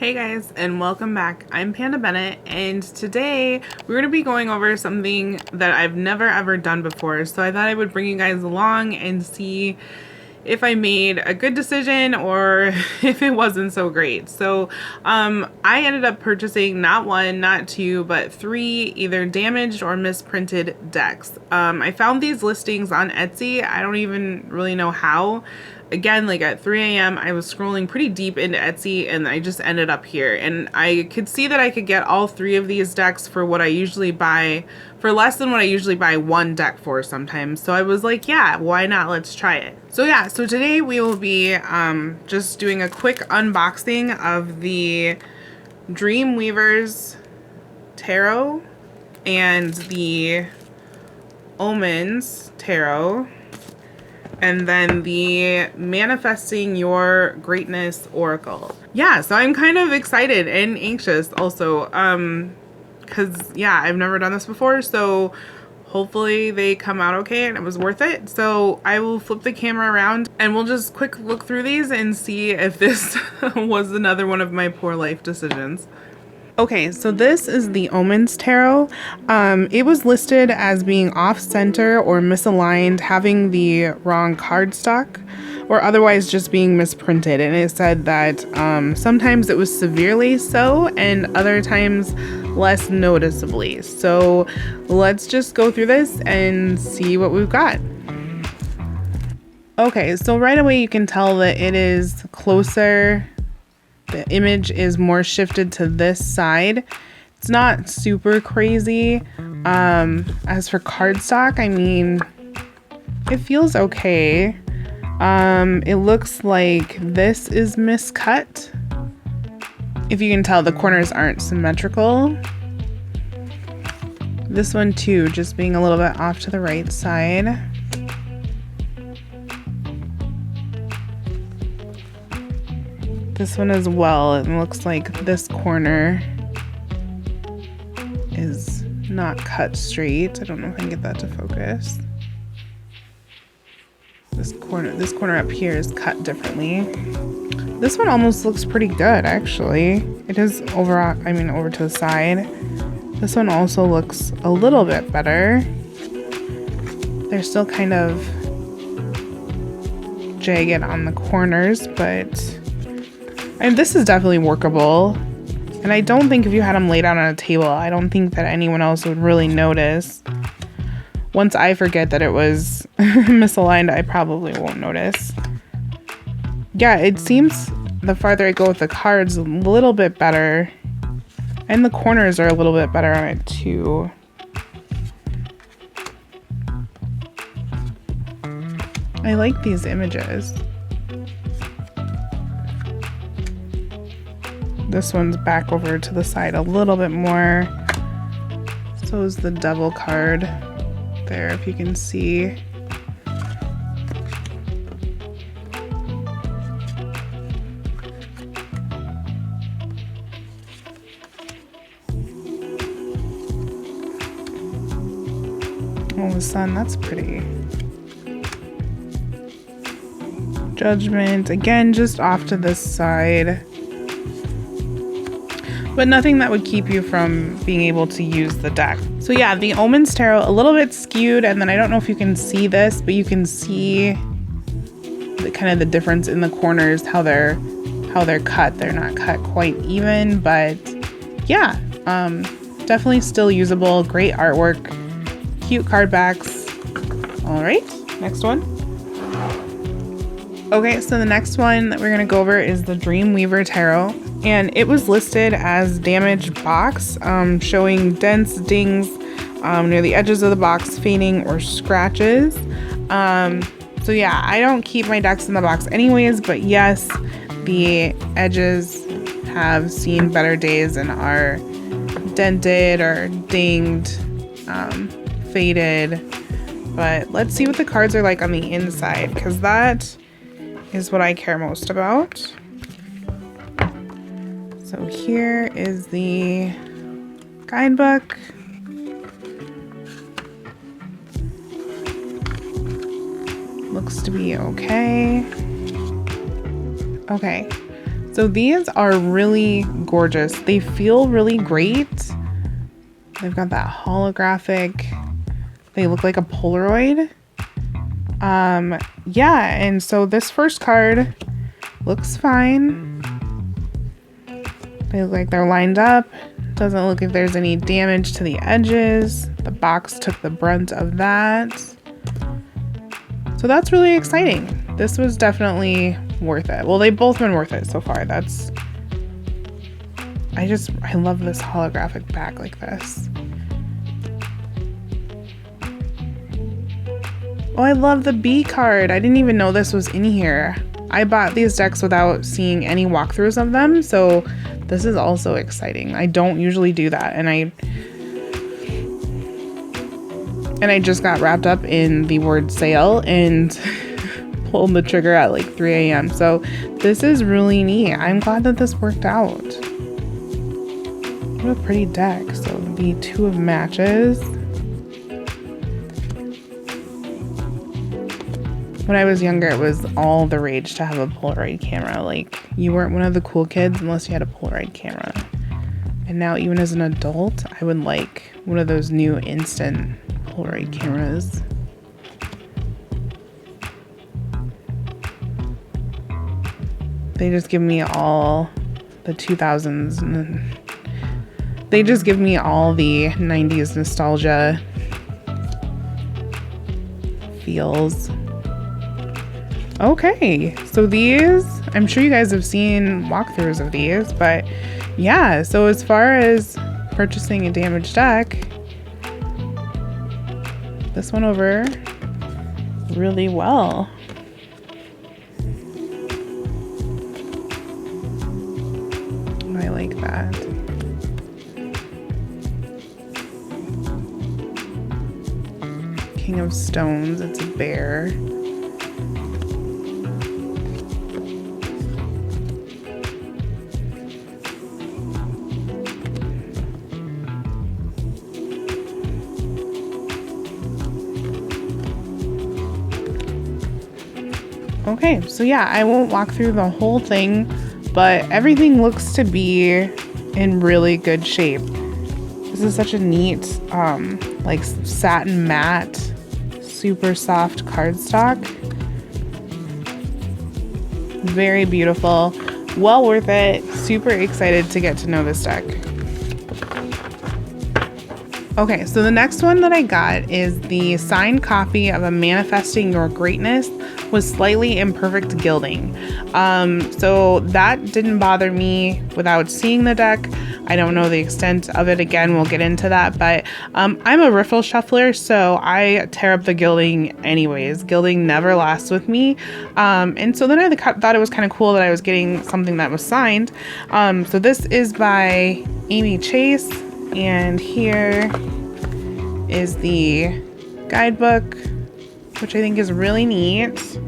Hey guys, and welcome back. I'm Panda Bennett, and today we're going to be going over something that I've never ever done before. So I thought I would bring you guys along and see if I made a good decision or if it wasn't so great. So I ended up purchasing not one, not two, but three either damaged or misprinted decks. I found these listings on Etsy. I don't even really know how. Again, like at 3 a.m. I was scrolling pretty deep into Etsy and I just ended up here, and I could see that I could get all three of these decks for what I usually buy, for less than what I usually buy one deck for sometimes. So I was like, yeah, why not? Let's try it. So yeah, so today we will be just doing a quick unboxing of the Dreamweaver's Tarot and the Omens Tarot, and then the Manifesting Your Greatness Oracle. Yeah, so I'm kind of excited and anxious also, because yeah, I've never done this before, so hopefully they come out okay and it was worth it. So I will flip the camera around and we'll just quick look through these and see if this was another one of my poor life decisions. Okay, so this is the Omens Tarot. It was listed as being off-center or misaligned, having the wrong cardstock, or otherwise just being misprinted. And it said that sometimes it was severely so, and other times less noticeably. So let's just go through this and see what we've got. Okay, so right away you can tell that it is closer. The image is more shifted to this side. It's not super crazy. As for cardstock, I mean, it feels okay. It looks like this is miscut. If you can tell, the corners aren't symmetrical. This one too, just being a little bit off to the right side. This one as well, it looks like this corner is not cut straight. I don't know if I can get that to focus. This corner up here is cut differently. This one almost looks pretty good, actually. It is over to the side. This one also looks a little bit better. They're still kind of jagged on the corners, but and this is definitely workable. And I don't think if you had them laid out on a table, I don't think that anyone else would really notice. Once I forget that it was misaligned, I probably won't notice. Yeah, it seems the farther I go with the cards, a little bit better. And the corners are a little bit better on it too. I like these images. This one's back over to the side a little bit more. So is the devil card there, if you can see. Oh, the sun, that's pretty. Judgment, again, just off to this side. But nothing that would keep you from being able to use the deck. So yeah, the Omens Tarot, a little bit skewed, and then I don't know if you can see this, but you can see the kind of the difference in the corners, how they're cut. They're not cut quite even, but yeah, definitely still usable. Great artwork, cute card backs. All right, next one. Okay, so the next one that we're gonna go over is the Dreamweaver Tarot. And it was listed as damaged box, showing dents, dings near the edges of the box, fading, or scratches. So yeah, I don't keep my decks in the box anyways, but yes, the edges have seen better days and are dented or dinged, faded. But let's see what the cards are like on the inside, because that is what I care most about. So here is the guidebook. Looks to be okay. Okay, So these are really gorgeous. They feel really great. They've got that holographic, they look like a Polaroid. Yeah, and so this first card looks fine. They look like they're lined up. Doesn't look like there's any damage to the edges. The box took the brunt of that. So that's really exciting. This was definitely worth it. Well, they've both been worth it so far. I love this holographic back like this. Oh, I love the B card. I didn't even know this was in here. I bought these decks without seeing any walkthroughs of them, so this is also exciting. I don't usually do that, and I just got wrapped up in the word sale and pulled the trigger at like 3 a.m. So this is really neat. I'm glad that this worked out. What a pretty deck. So the 2 of matches. When I was younger, it was all the rage to have a Polaroid camera. Like, you weren't one of the cool kids unless you had a Polaroid camera. And now, even as an adult, I would like one of those new instant Polaroid cameras. They just give me all the 2000s. And they just give me all the 90s nostalgia feels. Okay, so these, I'm sure you guys have seen walkthroughs of these, but yeah, so as far as purchasing a damaged deck, this went over really well. I like that. King of Stones, it's a bear. Okay, so yeah, I won't walk through the whole thing, but everything looks to be in really good shape. This is such a neat, like satin matte, super soft cardstock. Very beautiful, well worth it. Super excited to get to know this deck. Okay, so the next one that I got is the signed copy of a Manifesting Your Greatness with slightly imperfect gilding. So that didn't bother me without seeing the deck. I don't know the extent of it. Again, we'll get into that, but I'm a riffle shuffler, so I tear up the gilding anyways. Gilding never lasts with me. And so then I thought it was kind of cool that I was getting something that was signed. So this is by Amy Chase, and here is the guidebook, which I think is really neat.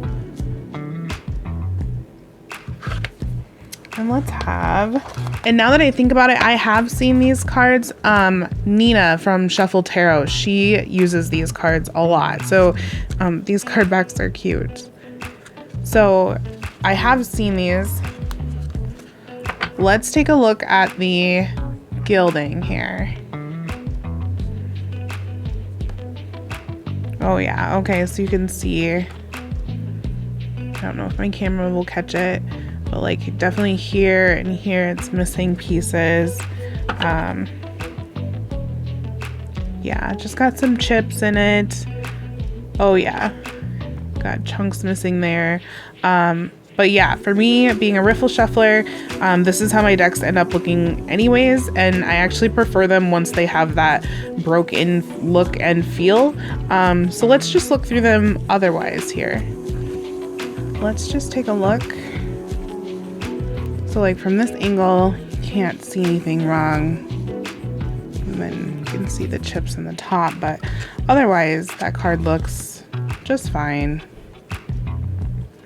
And let's have, and now that I think about it, I have seen these cards. Nina from Shuffle Tarot, she uses these cards a lot. So these card backs are cute. So I have seen these. Let's take a look at the gilding here. Oh yeah, okay, so you can see, I don't know if my camera will catch it, but like definitely here and here it's missing pieces. Yeah, just got some chips in it. Oh yeah, got chunks missing there. But yeah, for me, being a riffle shuffler, this is how my decks end up looking anyways, and I actually prefer them once they have that broken look and feel. So let's just look through them otherwise here. Let's just take a look. So like from this angle, you can't see anything wrong. And then you can see the chips in the top, but otherwise that card looks just fine.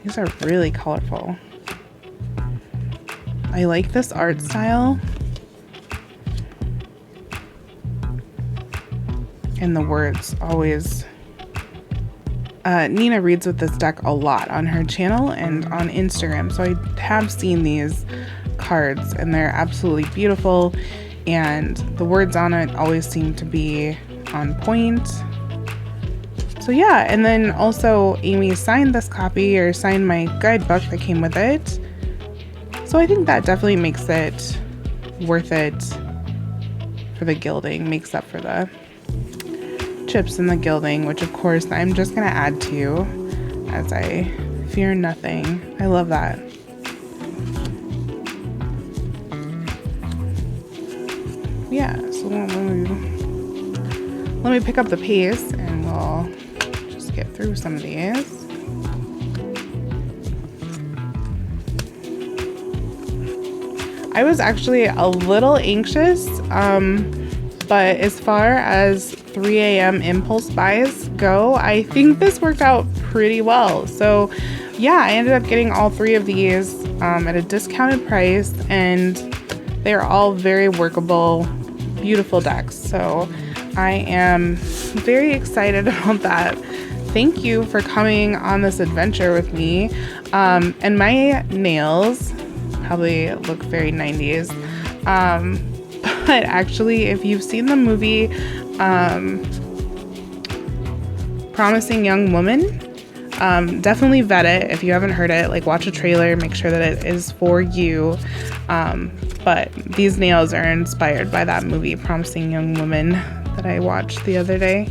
These are really colorful. I like this art style. And the words always Nina reads with this deck a lot on her channel and on Instagram, so I have seen these cards and they're absolutely beautiful, and the words on it always seem to be on point. So yeah, and then also Amy signed this copy, or signed my guidebook that came with it, so I think that definitely makes it worth it for the gilding, makes up for the chips and the gilding, which of course I'm just gonna add to as I fear nothing. I love that. Yeah, so let me pick up the pace and we'll just get through some of these. I was actually a little anxious, but as far as 3 a.m. impulse buys go, I think this worked out pretty well. So yeah, I ended up getting all 3 of these at a discounted price, and they're all very workable, beautiful decks. So I am very excited about that. Thank you for coming on this adventure with me. And my nails probably look very 90s. But actually, if you've seen the movie Promising Young Woman, definitely vet it. If you haven't heard it, like, watch a trailer, make sure that it is for you. But these nails are inspired by that movie Promising Young Woman that I watched the other day.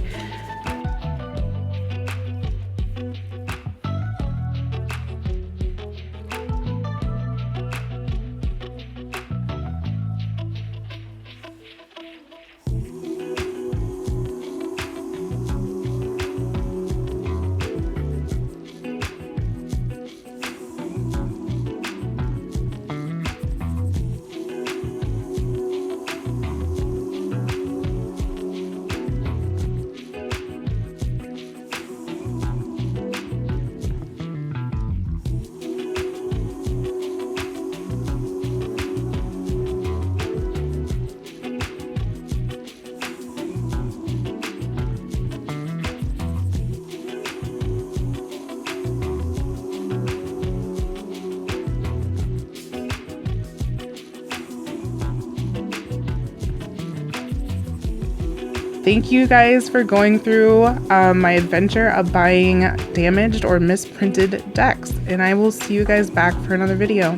Thank you guys for going through my adventure of buying damaged or misprinted decks, and I will see you guys back for another video.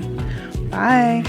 Bye!